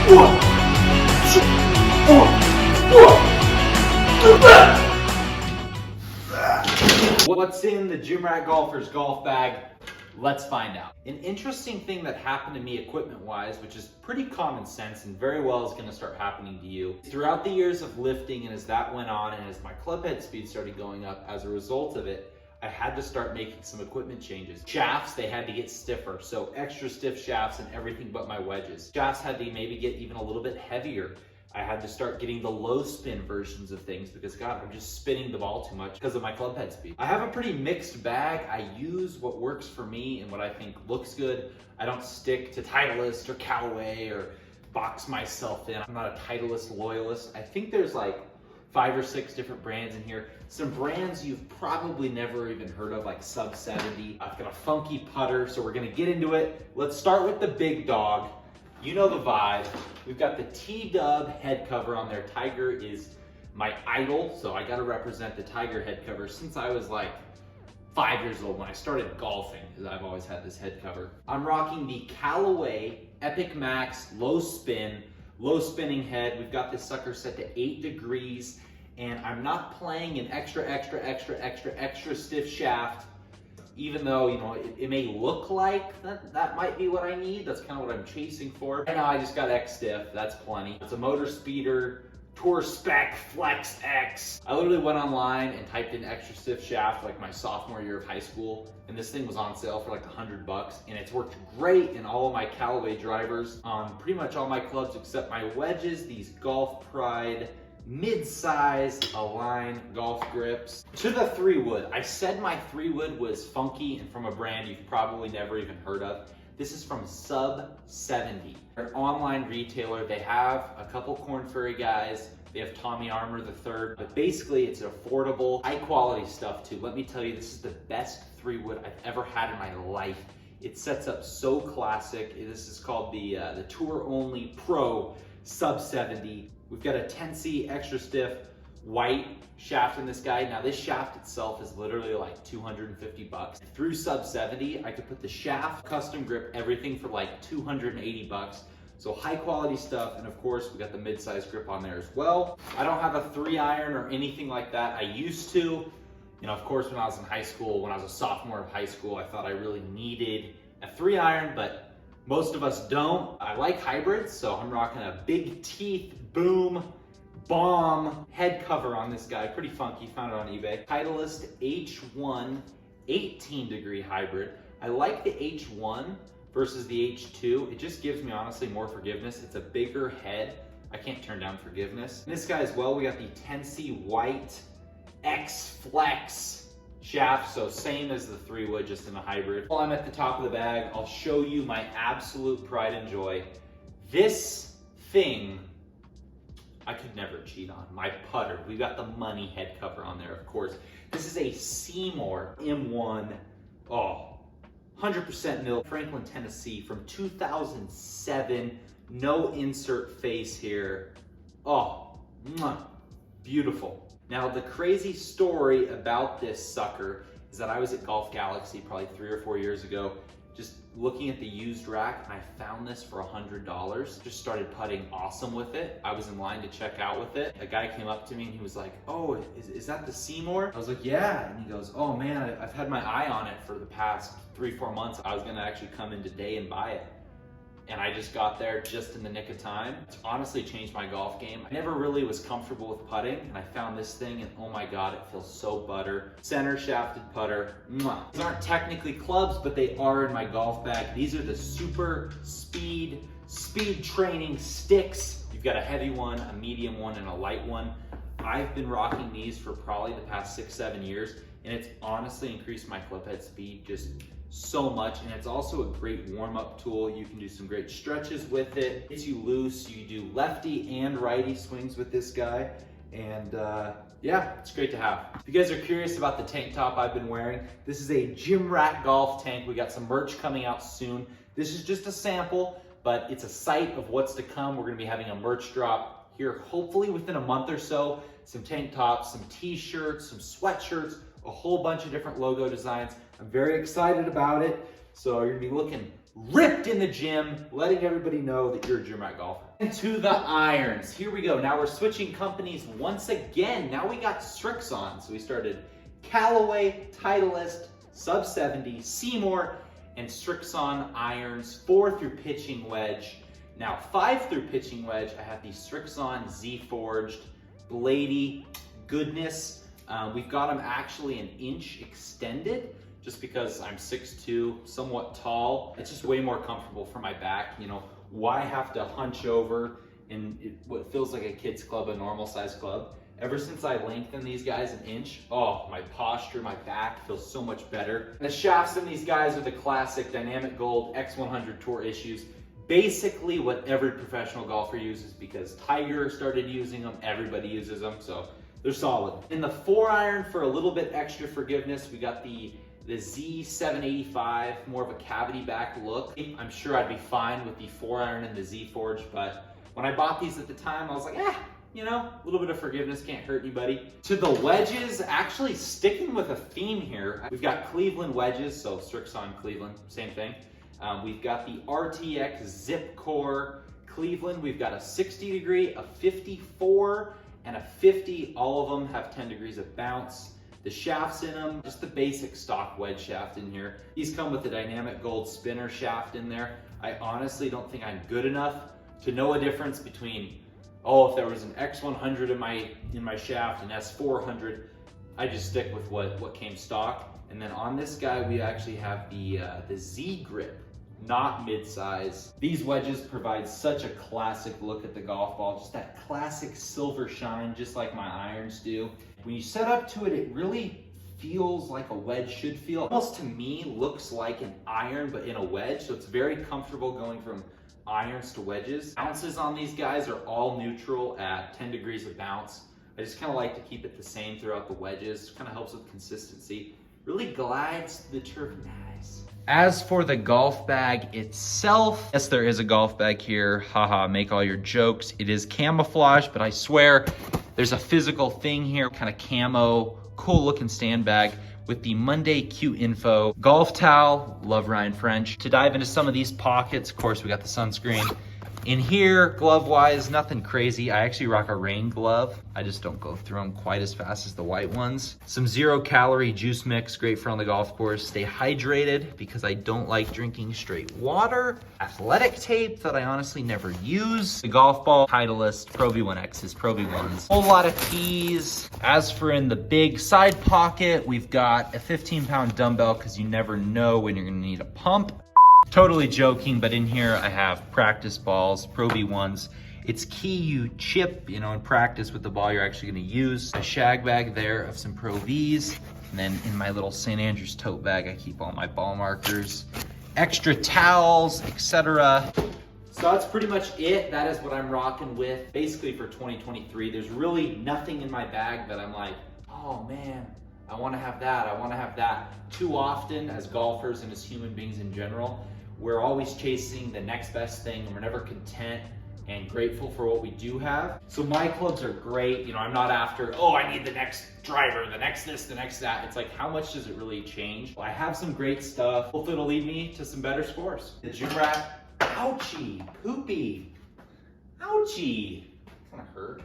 What's in the Gym Rat Golfer's golf bag? Let's find out. An interesting thing that happened to me equipment-wise, which is pretty common sense and very well is going to start happening to you. Throughout the years of lifting and as that went on and as my club head speed started going up, as a result of it, I had to start making some equipment changes. Shafts, they had to get stiffer, so extra stiff shafts and everything but my wedges. Shafts had to maybe get even a little bit heavier. I had to start getting the low spin versions of things because God, I'm just spinning the ball too much because of my club head speed. I have a pretty mixed bag. I use what works for me and what I think looks good. I don't stick to Titleist or Callaway or box myself in. I'm not a Titleist loyalist. I think there's like 5 or 6 different brands in here. Some brands you've probably never even heard of, like Sub 70. I've got a funky putter, so we're gonna get into it. Let's start with the big dog. You know the vibe. We've got the T-Dub head cover on there. Tiger is my idol, so I gotta represent the Tiger head cover since I was like 5 years old when I started golfing, because I've always had this head cover. I'm rocking the Callaway Epic Max low spinning head. We've got this sucker set to 8 degrees, and I'm not playing an extra stiff shaft, even though, you know, it may look like that might be what I need. That's kind of what I'm chasing for. Right now I just got X stiff, that's plenty. It's a motor speeder, Tour Spec Flex X. I literally went online and typed in extra stiff shaft like my sophomore year of high school, and this thing was on sale for like $100, and it's worked great in all of my Callaway drivers on pretty much all my clubs except my wedges, these Golf Pride mid-size Align golf grips. To the 3-wood. I said my 3-wood was funky and from a brand you've probably never even heard of. This is from Sub 70. They're an online retailer. They have a couple Korn Ferry guys. They have Tommy Armour III, but basically it's affordable, high quality stuff too. Let me tell you, this is the best 3-wood I've ever had in my life. It sets up so classic. This is called the Tour Only Pro Sub 70. We've got a 10C extra stiff white shaft in this guy. Now this shaft itself is literally like $250. Through Sub 70, I could put the shaft, custom grip, everything for like $280. So high quality stuff. And of course, we got the mid-size grip on there as well. I don't have a 3-iron or anything like that. I used to. You know, of course, when I was in high school, when I was a sophomore of high school, I thought I really needed a 3-iron, but most of us don't. I like hybrids, so I'm rocking a big teeth boom bomb head cover on this guy. Pretty funky, found it on eBay. Titleist H1 18 degree hybrid. I like the H1 versus the H2. It just gives me honestly more forgiveness. It's a bigger head. I can't turn down forgiveness. And this guy as well, we got the 10C white X Flex shaft, so same as the 3-wood, just in a hybrid. While I'm at the top of the bag, I'll show you my absolute pride and joy. This thing, I could never cheat on. My putter. We got the money head cover on there, of course. This is a Seymour M1, 100% mill, Franklin, Tennessee, from 2007. No insert face here. Oh, beautiful. Now, the crazy story about this sucker is that I was at Golf Galaxy probably 3 or 4 years ago, just looking at the used rack, and I found this for $100. Just started putting awesome with it. I was in line to check out with it. A guy came up to me and he was like, "Oh, is that the Seymour?" I was like, "Yeah." And he goes, "Oh man, I've had my eye on it for the past 3-4 months. I was gonna actually come in today and buy it." And I just got there just in the nick of time. It's honestly changed my golf game. I never really was comfortable with putting, and I found this thing, and oh my God, it feels so butter. Center shafted putter. Mwah. These aren't technically clubs, but they are in my golf bag. These are the super speed training sticks. You've got a heavy one, a medium one, and a light one. I've been rocking these for probably the past 6-7 years, and it's honestly increased my club head speed just so much. And it's also a great warm-up tool. You can do some great stretches with it. Gets you loose. You do lefty and righty swings with this guy. And yeah, it's great to have. If you guys are curious about the tank top I've been wearing, this is a Gym Rat golf tank. We got some merch coming out soon. This is just a sample, but it's a sight of what's to come. We're gonna be having a merch drop here hopefully within a month or so. Some tank tops, some t-shirts, some sweatshirts, a whole bunch of different logo designs. I'm very excited about it. So you're gonna be looking ripped in the gym, letting everybody know that you're a gym rat golfer. And to the irons, here we go. Now we're switching companies once again. Now we got Srixon. So we started Callaway, Titleist, Sub 70, Seymour, and Srixon irons, 4 through pitching wedge. Now 5 through pitching wedge, I have the Srixon Z Forged Blady goodness. We've got them actually an inch extended, just because I'm 6'2", somewhat tall. It's just way more comfortable for my back. You know, why have to hunch over in what feels like a kid's club, a normal size club? Ever since I lengthened these guys an inch, oh, my posture, my back feels so much better. And the shafts in these guys are the classic Dynamic Gold X100 Tour issues. Basically what every professional golfer uses, because Tiger started using them, everybody uses them, so they're solid. In the 4-iron, for a little bit extra forgiveness, we got the Z785, more of a cavity back look. I'm sure I'd be fine with the 4-iron and the Z Forge, but when I bought these at the time, I was like, you know, a little bit of forgiveness can't hurt anybody. To the wedges, actually sticking with a theme here, we've got Cleveland wedges, so Srixon Cleveland, same thing. We've got the RTX Zip Core Cleveland. We've got a 60 degree, a 54, and a 50. All of them have 10 degrees of bounce. The shafts in them, just the basic stock wedge shaft in here. These come with the Dynamic Gold spinner shaft in there. I honestly don't think I'm good enough to know a difference between, oh, if there was an X100 in my shaft, an S400, I just stick with what came stock. And then on this guy, we actually have the Z Grip, not mid-size. These wedges provide such a classic look at the golf ball, just that classic silver shine, just like my irons do. When you set up to it, it really feels like a wedge should feel. Almost to me, looks like an iron, but in a wedge. So it's very comfortable going from irons to wedges. Bounces on these guys are all neutral at 10 degrees of bounce. I just kind of like to keep it the same throughout the wedges. Kind of helps with consistency. Really glides the turf nice. As for the golf bag itself, yes, there is a golf bag here. Haha, make all your jokes. It is camouflage, but I swear there's a physical thing here, kind of camo, cool looking stand bag with the Monday Q info. Golf towel, love Ryan French. To dive into some of these pockets, of course, we got the sunscreen. In here, glove-wise, nothing crazy. I actually rock a rain glove. I just don't go through them quite as fast as the white ones. Some 0-calorie juice mix, great for on the golf course. Stay hydrated because I don't like drinking straight water. Athletic tape that I honestly never use. The golf ball, Titleist, Pro V1X's, Pro V1s. Whole lot of keys. As for in the big side pocket, we've got a 15-pound dumbbell because you never know when you're gonna need a pump. Totally joking, but in here I have practice balls, Pro V1s. It's key you chip, you know, in practice with the ball you're actually gonna use. A shag bag there of some Pro Vs. And then in my little St. Andrews tote bag, I keep all my ball markers, extra towels, etc. So that's pretty much it. That is what I'm rocking with. Basically for 2023, there's really nothing in my bag that I'm like, oh man, I wanna have that, I wanna have that. Too often as golfers and as human beings in general, we're always chasing the next best thing and we're never content and grateful for what we do have. So my clubs are great. You know, I'm not after, oh, I need the next driver, the next this, the next that. It's like, how much does it really change? I have some great stuff. Hopefully it'll lead me to some better scores. The gym rat, ouchie, poopy, ouchie, kind of hurt.